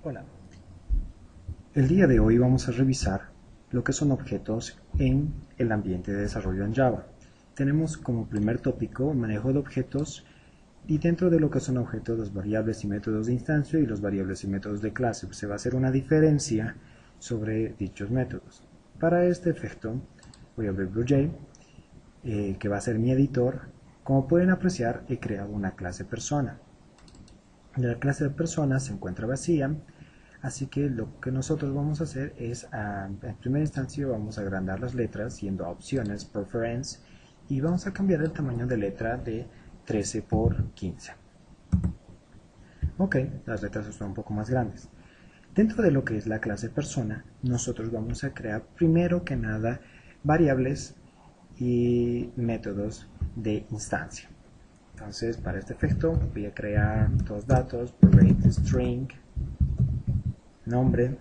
Hola, el día de hoy vamos a revisar lo que son objetos en el ambiente de desarrollo en Java. Tenemos como primer tópico el manejo de objetos y dentro de lo que son objetos los variables y métodos de instancia y los variables y métodos de clase. Se va a hacer una diferencia sobre dichos métodos. Para este efecto voy a abrir BlueJ, que va a ser mi editor. Como pueden apreciar, he creado una clase persona. La clase de persona se encuentra vacía, así que lo que nosotros vamos a hacer es, en primera instancia vamos a agrandar las letras yendo a opciones, preference, y vamos a cambiar el tamaño de letra de 13 por 15. Ok, las letras son un poco más grandes. Dentro de lo que es la clase persona, nosotros vamos a crear primero que nada variables y métodos de instancia. Entonces, para este efecto voy a crear dos datos, private string, nombre,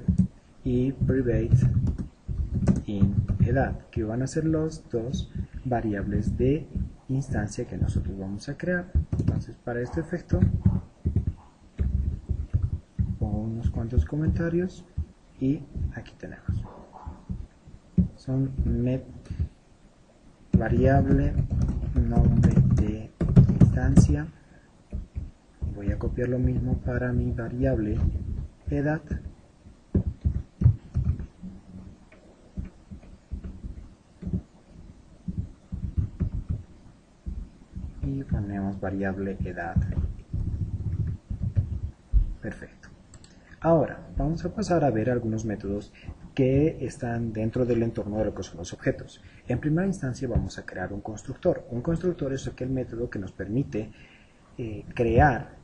y private int edad, que van a ser los dos variables de instancia que nosotros vamos a crear. Entonces, para este efecto pongo unos cuantos comentarios y aquí tenemos. Son variable nombre de instancia. Voy a copiar lo mismo para mi variable edad. Y ponemos variable edad. Perfecto. Ahora vamos a pasar a ver algunos métodos que están dentro del entorno de lo que son los objetos. En primera instancia vamos a crear un constructor. Un constructor es aquel método que nos permite crear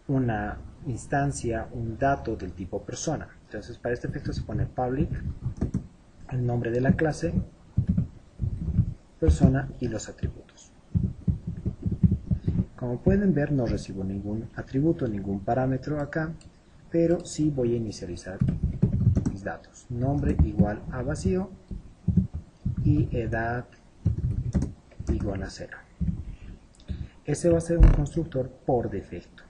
una instancia, un dato del tipo persona. Entonces, para este efecto se pone public, el nombre de la clase, persona y los atributos. Como pueden ver, no recibo ningún atributo, ningún parámetro acá, pero sí voy a inicializar mis datos. Nombre igual a vacío y edad igual a 0. Ese va a ser un constructor por defecto.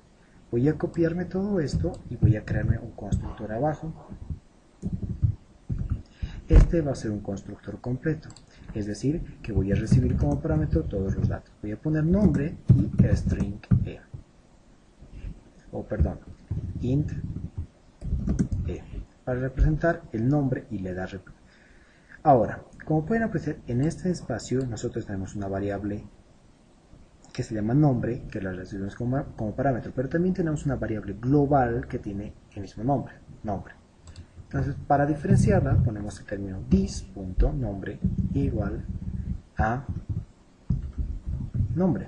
Voy a copiarme todo esto y voy a crearme un constructor abajo. Este va a ser un constructor completo, es decir, que voy a recibir como parámetro todos los datos. Voy a poner nombre y string e. Int e, para representar el nombre y la edad. Ahora, como pueden apreciar, en este espacio nosotros tenemos una variable que se llama nombre, que la recibimos como parámetro, pero también tenemos una variable global que tiene el mismo nombre. Entonces, para diferenciarla, ponemos el término this.nombre igual a nombre.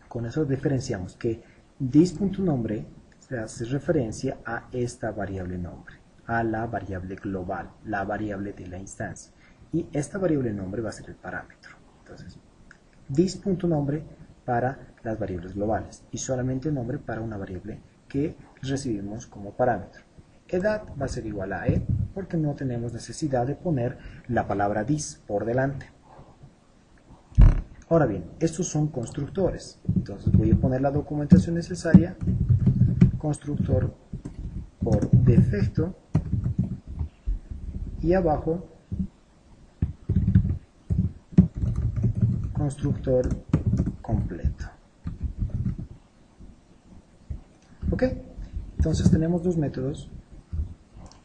Con eso diferenciamos que this.nombre se hace referencia a esta variable nombre, a la variable global, la variable de la instancia. Y esta variable nombre va a ser el parámetro. Entonces, this.nombre para las variables globales y solamente nombre para una variable que recibimos como parámetro. Edad va a ser igual a e porque no tenemos necesidad de poner la palabra this por delante. Ahora bien, estos son constructores. Entonces voy a poner la documentación necesaria. Constructor por defecto y abajo constructor completo. Ok, entonces tenemos dos métodos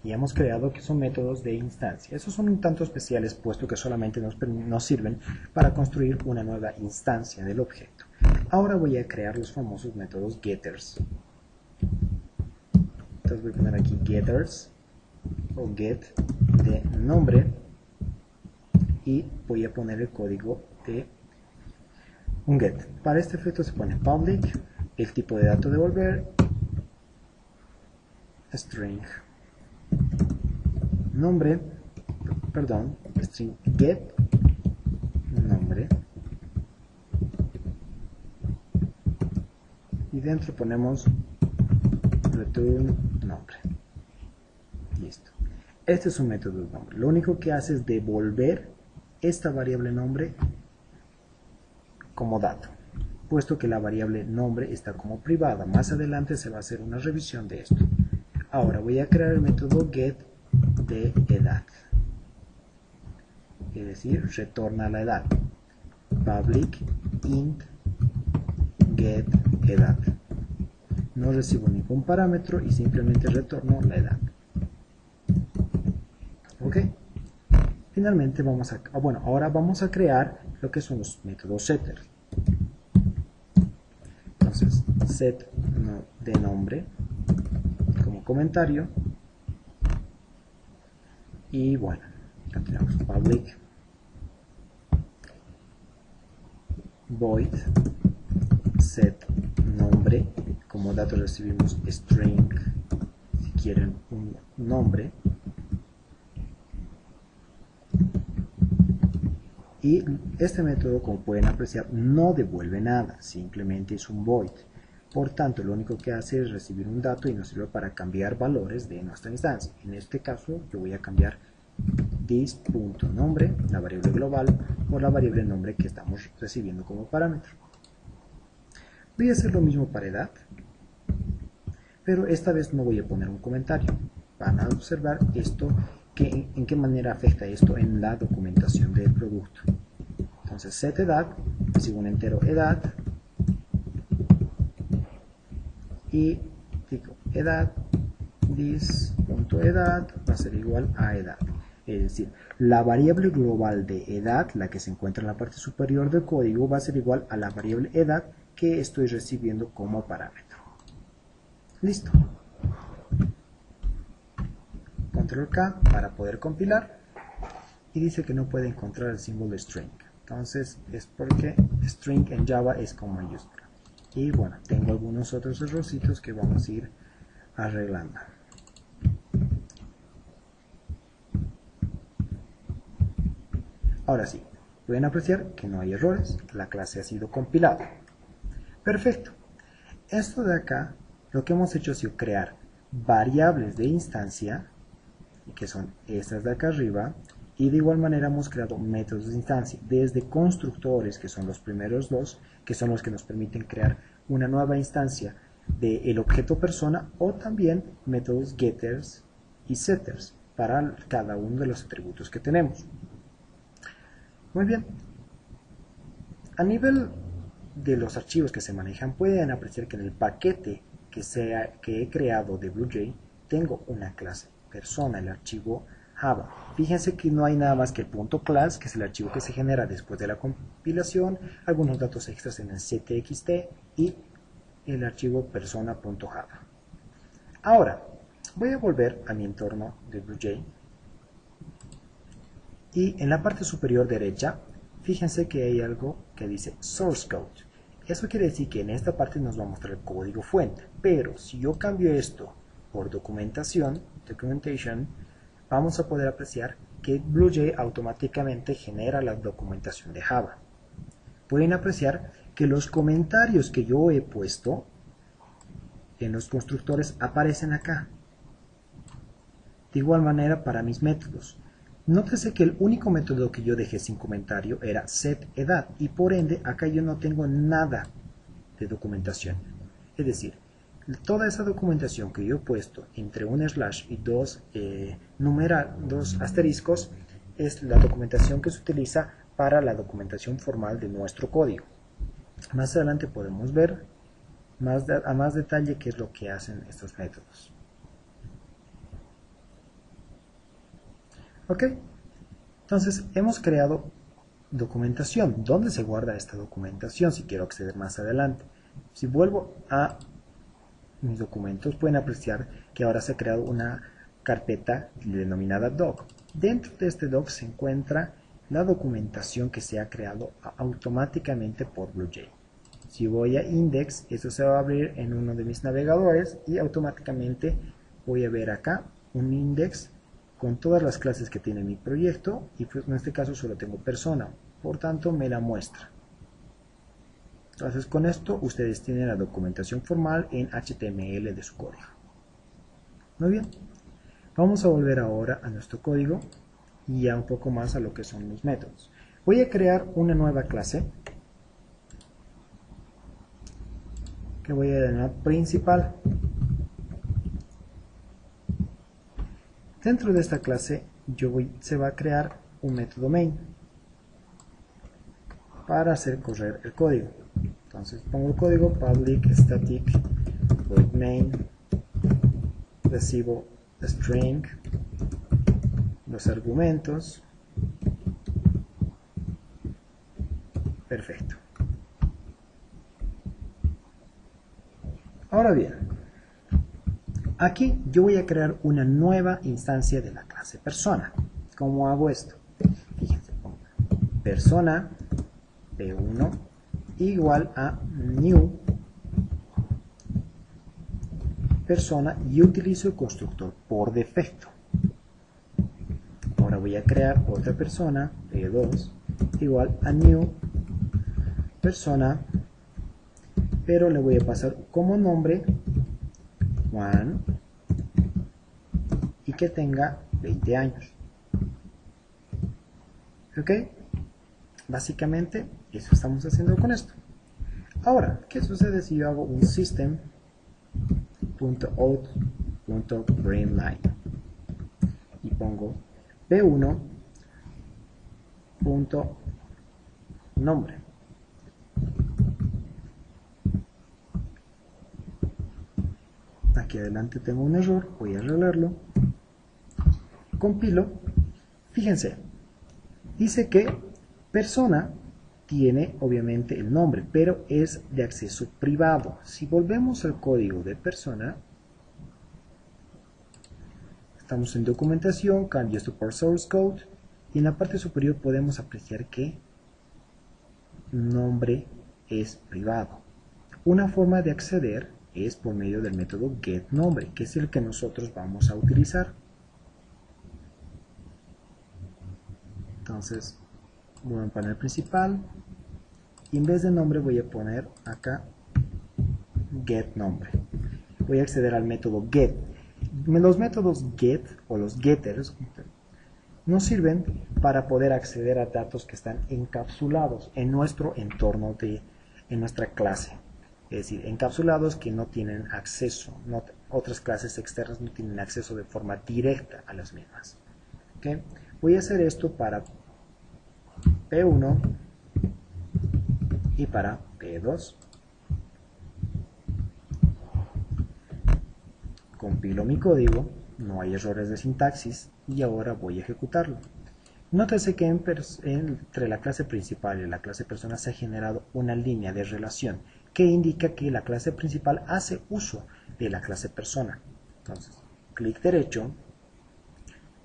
y hemos creado que son métodos de instancia. Estos son un tanto especiales puesto que solamente nos sirven para construir una nueva instancia del objeto. Ahora voy a crear los famosos métodos getters. Entonces voy a poner aquí getters o get de nombre y voy a poner el código de un get. Para este efecto se pone public, el tipo de dato devolver, string nombre, string get nombre y dentro ponemos return nombre. Listo. Este es un método de nombre. Lo único que hace es devolver esta variable nombre como dato, puesto que la variable nombre está como privada. Más adelante se va a hacer una revisión de esto. Ahora voy a crear el método get de edad, es decir, retorna la edad. Public int get edad. No recibo ningún parámetro y simplemente retorno la edad. Ok. Finalmente vamos a, ahora vamos a crear lo que son los métodos setters. Entonces, set de nombre como comentario. Y bueno, continuamos. Public void set nombre. Como dato recibimos string, si quieren un nombre. Y este método, como pueden apreciar, no devuelve nada, simplemente es un void. Por tanto, lo único que hace es recibir un dato y nos sirve para cambiar valores de nuestra instancia. En este caso, yo voy a cambiar this.nombre, la variable global, por la variable nombre que estamos recibiendo como parámetro. Voy a hacer lo mismo para edad, pero esta vez no voy a poner un comentario. Van a observar esto, en qué manera afecta esto en la documentación del producto. Entonces, set edad, recibo un entero edad, y digo edad, this.edad va a ser igual a edad. Es decir, la variable global de edad, la que se encuentra en la parte superior del código, va a ser igual a la variable edad que estoy recibiendo como parámetro. Listo. Control K para poder compilar. Y dice que no puede encontrar el símbolo string. Entonces es porque string en Java es con mayúscula. Y bueno, tengo algunos otros errorcitos que vamos a ir arreglando. Ahora sí, pueden apreciar que no hay errores, la clase ha sido compilada. Perfecto. Esto de acá, lo que hemos hecho ha sido crear variables de instancia, que son estas de acá arriba, y de igual manera hemos creado métodos de instancia, desde constructores, que son los primeros dos, que son los que nos permiten crear una nueva instancia del objeto persona, o también métodos getters y setters para cada uno de los atributos que tenemos. Muy bien. A nivel de los archivos que se manejan, pueden apreciar que en el paquete que he creado de BlueJ tengo una clase persona, el archivo Java. Fíjense que no hay nada más que el .class, que es el archivo que se genera después de la compilación, algunos datos extras en el ctxt y el archivo persona.java. Ahora, voy a volver a mi entorno de BlueJ y en la parte superior derecha, fíjense que hay algo que dice Source Code. Eso quiere decir que en esta parte nos va a mostrar el código fuente, pero si yo cambio esto por documentation, vamos a poder apreciar que BlueJ automáticamente genera la documentación de Java. Pueden apreciar que los comentarios que yo he puesto en los constructores aparecen acá. De igual manera para mis métodos. Nótese que el único método que yo dejé sin comentario era setEdad y por ende acá yo no tengo nada de documentación. Es decir, toda esa documentación que yo he puesto entre un slash y dos asteriscos es la documentación que se utiliza para la documentación formal de nuestro código. Más adelante podemos ver a más detalle qué es lo que hacen estos métodos. Ok, entonces hemos creado documentación. ¿Dónde se guarda esta documentación si quiero acceder más adelante? Si vuelvo a mis documentos, pueden apreciar que ahora se ha creado una carpeta denominada doc. Dentro de este doc se encuentra la documentación que se ha creado automáticamente por BlueJ. Si voy a index, esto se va a abrir en uno de mis navegadores y automáticamente voy a ver acá un index con todas las clases que tiene mi proyecto y pues en este caso solo tengo persona, por tanto me la muestra. Entonces con esto ustedes tienen la documentación formal en HTML de su código. Muy bien, vamos a volver ahora a nuestro código y ya un poco más a lo que son los métodos. Voy a crear una nueva clase que voy a denominar principal. Dentro de esta clase se va a crear un método main para hacer correr el código. Entonces pongo el código public static void main, recibo string, los argumentos. Perfecto. Ahora bien, aquí yo voy a crear una nueva instancia de la clase persona. ¿Cómo hago esto? Fíjense, pongo persona p1 igual a new persona y utilizo el constructor por defecto. Ahora voy a crear otra persona p2 igual a new persona, pero le voy a pasar como nombre Juan y que tenga 20 años. ¿Ok? Básicamente eso estamos haciendo con esto. Ahora, ¿qué sucede si yo hago un system.out.println y pongo p1.nombre? Aquí adelante tengo un error, voy a arreglarlo. Compilo. Fíjense, dice que persona tiene obviamente el nombre, pero es de acceso privado. Si volvemos al código de persona, estamos en documentación, cambio esto por source code, y en la parte superior podemos apreciar que nombre es privado. Una forma de acceder es por medio del método getNombre, que es el que nosotros vamos a utilizar. Entonces voy al panel principal y en vez de nombre voy a poner acá getNombre. Voy a acceder al método get. Los métodos get o los getters nos sirven para poder acceder a datos que están encapsulados en nuestro entorno en nuestra clase. Es decir, encapsulados que no tienen acceso, otras clases externas no tienen acceso de forma directa a las mismas. ¿Okay? Voy a hacer esto para P1 y para P2. Compilo mi código, no hay errores de sintaxis y ahora voy a ejecutarlo. Nótese que entre la clase principal y la clase persona se ha generado una línea de relación que indica que la clase principal hace uso de la clase persona. Entonces, clic derecho,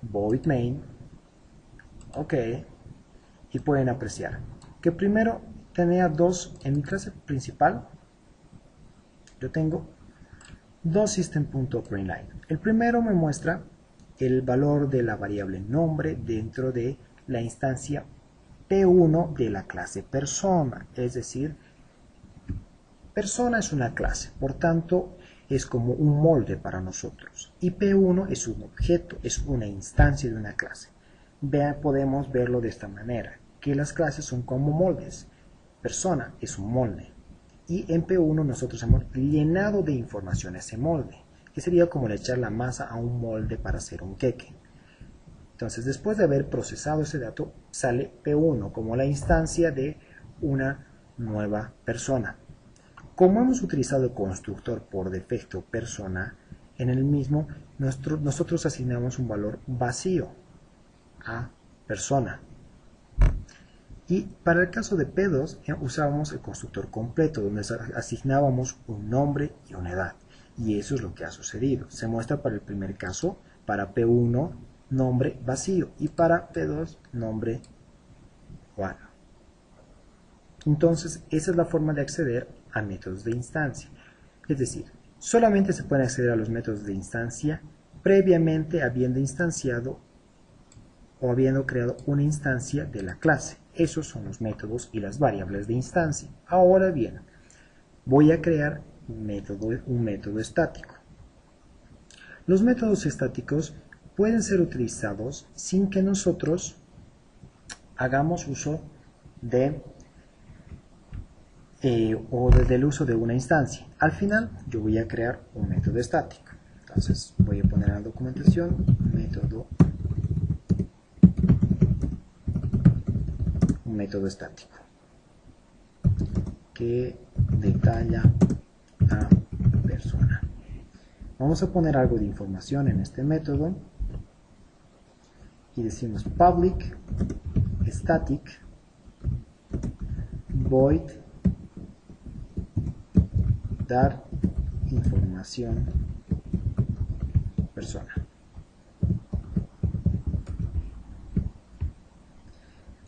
void main, ok, y pueden apreciar que primero tenía en mi clase principal, yo tengo dos system.println. El primero me muestra el valor de la variable nombre dentro de la instancia P1 de la clase persona, es decir, persona es una clase, por tanto es como un molde para nosotros, y P1 es un objeto, es una instancia de una clase. Podemos verlo de esta manera, que las clases son como moldes. Persona es un molde, y en P1 nosotros hemos llenado de información ese molde, que sería como echar la masa a un molde para hacer un queque. Entonces, después de haber procesado ese dato, sale P1 como la instancia de una nueva persona. Como hemos utilizado el constructor por defecto persona, en el mismo nosotros asignamos un valor vacío a persona. Y para el caso de P2 usábamos el constructor completo, donde asignábamos un nombre y una edad. Y eso es lo que ha sucedido. Se muestra para el primer caso, para P1, nombre vacío, y para P2, nombre Juan. Entonces, esa es la forma de acceder a métodos de instancia. Es decir, solamente se puede acceder a los métodos de instancia previamente habiendo instanciado o habiendo creado una instancia de la clase. Esos son los métodos y las variables de instancia. Ahora bien, voy a crear un método estático. Los métodos estáticos pueden ser utilizados sin que nosotros hagamos uso del uso de una instancia. Al final yo voy a crear un método estático. Entonces voy a poner en la documentación un método estático que detalla a persona. Vamos a poner algo de información en este método y decimos public static void dar información persona.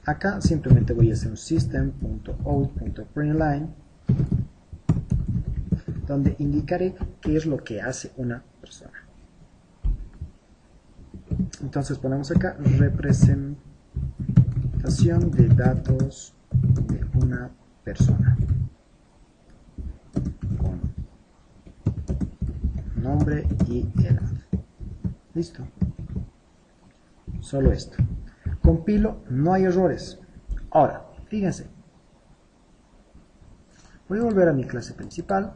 Acá simplemente voy a hacer un system.out.println donde indicaré qué es lo que hace una persona. Entonces ponemos acá representación de datos de una persona con nombre y edad. Listo. Solo esto. Compilo, no hay errores. Ahora, fíjense. Voy a volver a mi clase principal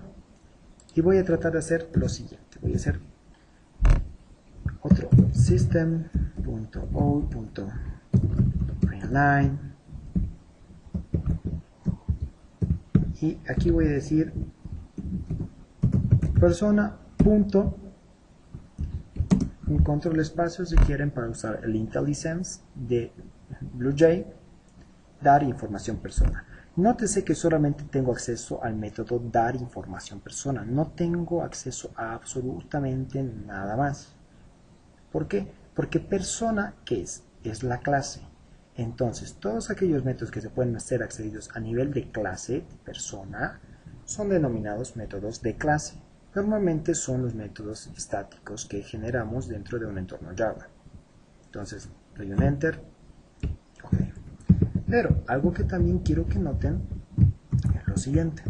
y voy a tratar de hacer lo siguiente. Voy a hacer otro system.out.println y aquí voy a decir persona punto un control espacio si quieren para usar el IntelliSense de BlueJ, dar información persona. Nótese que solamente tengo acceso al método dar información persona, no tengo acceso a absolutamente nada más. ¿Por qué? Porque persona, ¿qué es? Es la clase. Entonces, todos aquellos métodos que se pueden ser accedidos a nivel de clase, persona, son denominados métodos de clase. Normalmente son los métodos estáticos que generamos dentro de un entorno Java. Entonces, doy un Enter. Ok. Pero algo que también quiero que noten es lo siguiente.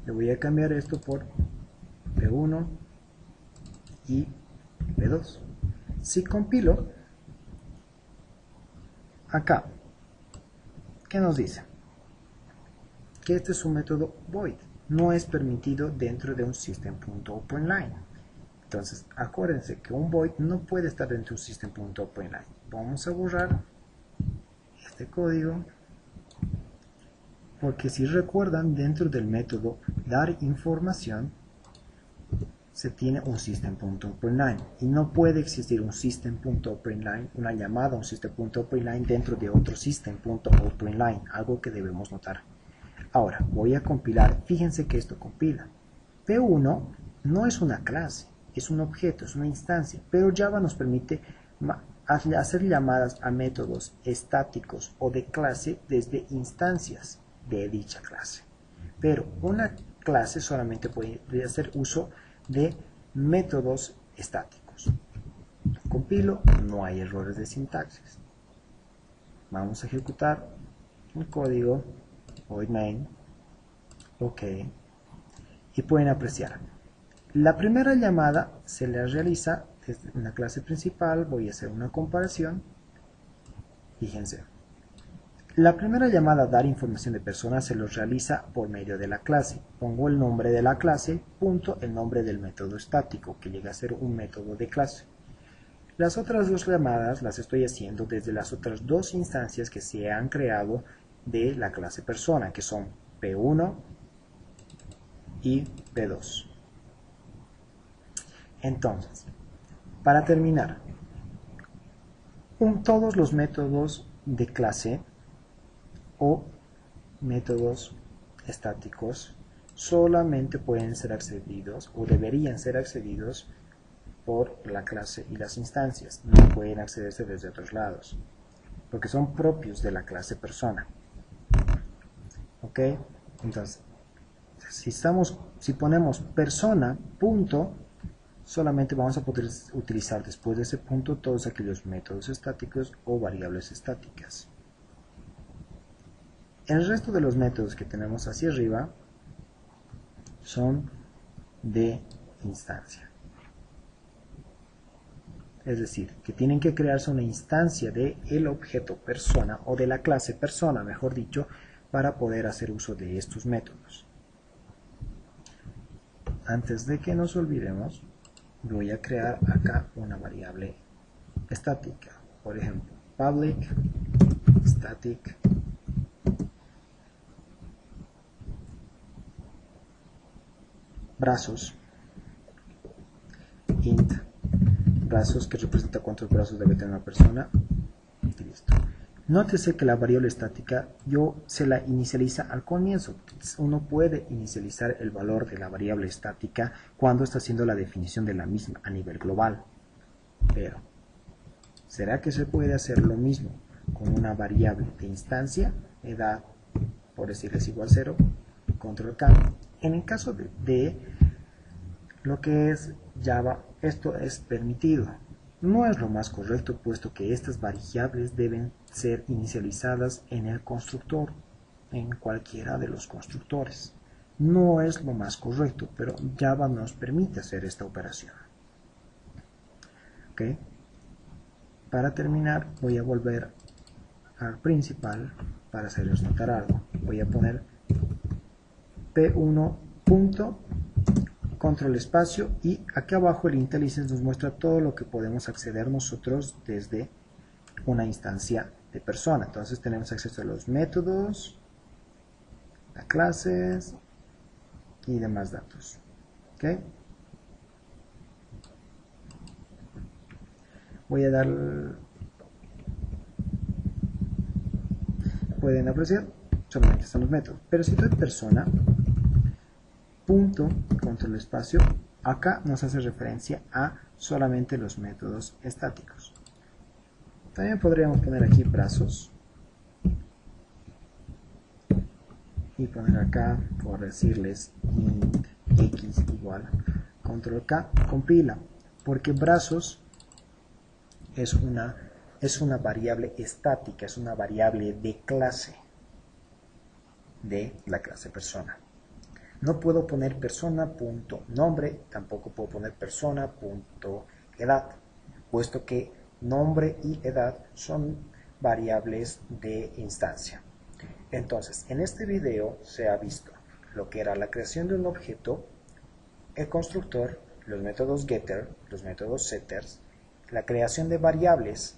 Le voy a cambiar esto por P1 y P2. Si compilo, acá, ¿qué nos dice? Que este es un método void. No es permitido dentro de un system.out.println. Entonces, acuérdense que un void no puede estar dentro de un system.out.println. Vamos a borrar este código porque si recuerdan, dentro del método dar información se tiene un system.out.println y no puede existir un system.out.println, una llamada a un system.out.println dentro de otro system.out.println, algo que debemos notar. Ahora, voy a compilar. Fíjense que esto compila. P1 no es una clase, es un objeto, es una instancia, pero Java nos permite hacer llamadas a métodos estáticos o de clase desde instancias de dicha clase. Pero una clase solamente puede hacer uso de métodos estáticos. Compilo, no hay errores de sintaxis. Vamos a ejecutar el código. Void main, ok, y pueden apreciar la primera llamada se le realiza desde una clase principal. Voy a hacer una comparación. Fíjense, la primera llamada a dar información de persona se lo realiza por medio de la clase. Pongo el nombre de la clase, punto, el nombre del método estático, que llega a ser un método de clase. Las otras dos llamadas las estoy haciendo desde las otras dos instancias que se han creado de la clase persona, que son P1 y P2. Entonces, para terminar, todos los métodos de clase o métodos estáticos solamente pueden ser accedidos o deberían ser accedidos por la clase y las instancias. No pueden accederse desde otros lados, porque son propios de la clase persona. ¿Ok? Entonces, si ponemos persona, punto, solamente vamos a poder utilizar después de ese punto todos aquellos métodos estáticos o variables estáticas. El resto de los métodos que tenemos hacia arriba son de instancia. Es decir, que tienen que crearse una instancia del objeto persona o de la clase persona, mejor dicho, para poder hacer uso de estos métodos. Antes de que nos olvidemos, voy a crear acá una variable estática. Por ejemplo, public static brazos int brazos, que representa cuántos brazos debe tener una persona, y listo. Nótese que la variable estática yo se la inicializa al comienzo. Uno puede inicializar el valor de la variable estática cuando está haciendo la definición de la misma a nivel global. Pero, ¿será que se puede hacer lo mismo con una variable de instancia? Edad, por decirles igual 0, control K. En el caso de lo que es Java, esto es permitido. No es lo más correcto, puesto que estas variables deben ser inicializadas en el constructor, en cualquiera de los constructores. No es lo más correcto, pero Java nos permite hacer esta operación. ¿Okay? Para terminar, voy a volver al principal para hacerles notar algo. Voy a poner P1. Control espacio, y aquí abajo el IntelliSense nos muestra todo lo que podemos acceder nosotros desde una instancia de persona. Entonces tenemos acceso a los métodos, a clases y demás datos. ¿Okay? Voy a dar, pueden apreciar, solamente están los métodos, pero si doy persona, punto, control espacio, acá nos hace referencia a solamente los métodos estáticos. También podríamos poner aquí brazos y poner acá, por decirles, int x igual control K, compila, porque brazos es una variable estática, es una variable de clase, de la clase persona. No puedo poner persona.nombre, tampoco puedo poner persona.edad, puesto que nombre y edad son variables de instancia. Entonces, en este video se ha visto lo que era la creación de un objeto, el constructor, los métodos getter, los métodos setters, la creación de variables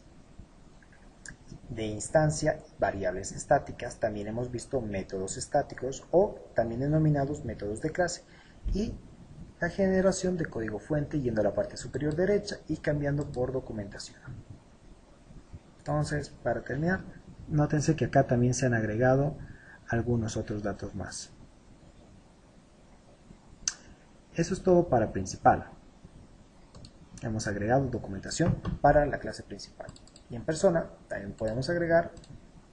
de instancia, variables estáticas. También hemos visto métodos estáticos o también denominados métodos de clase, y la generación de código fuente yendo a la parte superior derecha y cambiando por documentación. Entonces, para terminar, nótense que acá también se han agregado algunos otros datos más. Eso es todo para principal. Hemos agregado documentación para la clase principal. Y en persona también podemos agregar,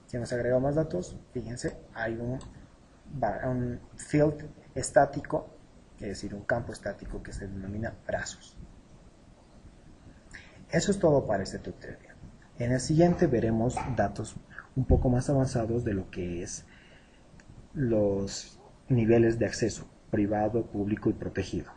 si hemos agregado más datos, fíjense, hay un field estático, es decir, un campo estático que se denomina brazos. Eso es todo para este tutorial. En el siguiente veremos datos un poco más avanzados de lo que es los niveles de acceso privado, público y protegido.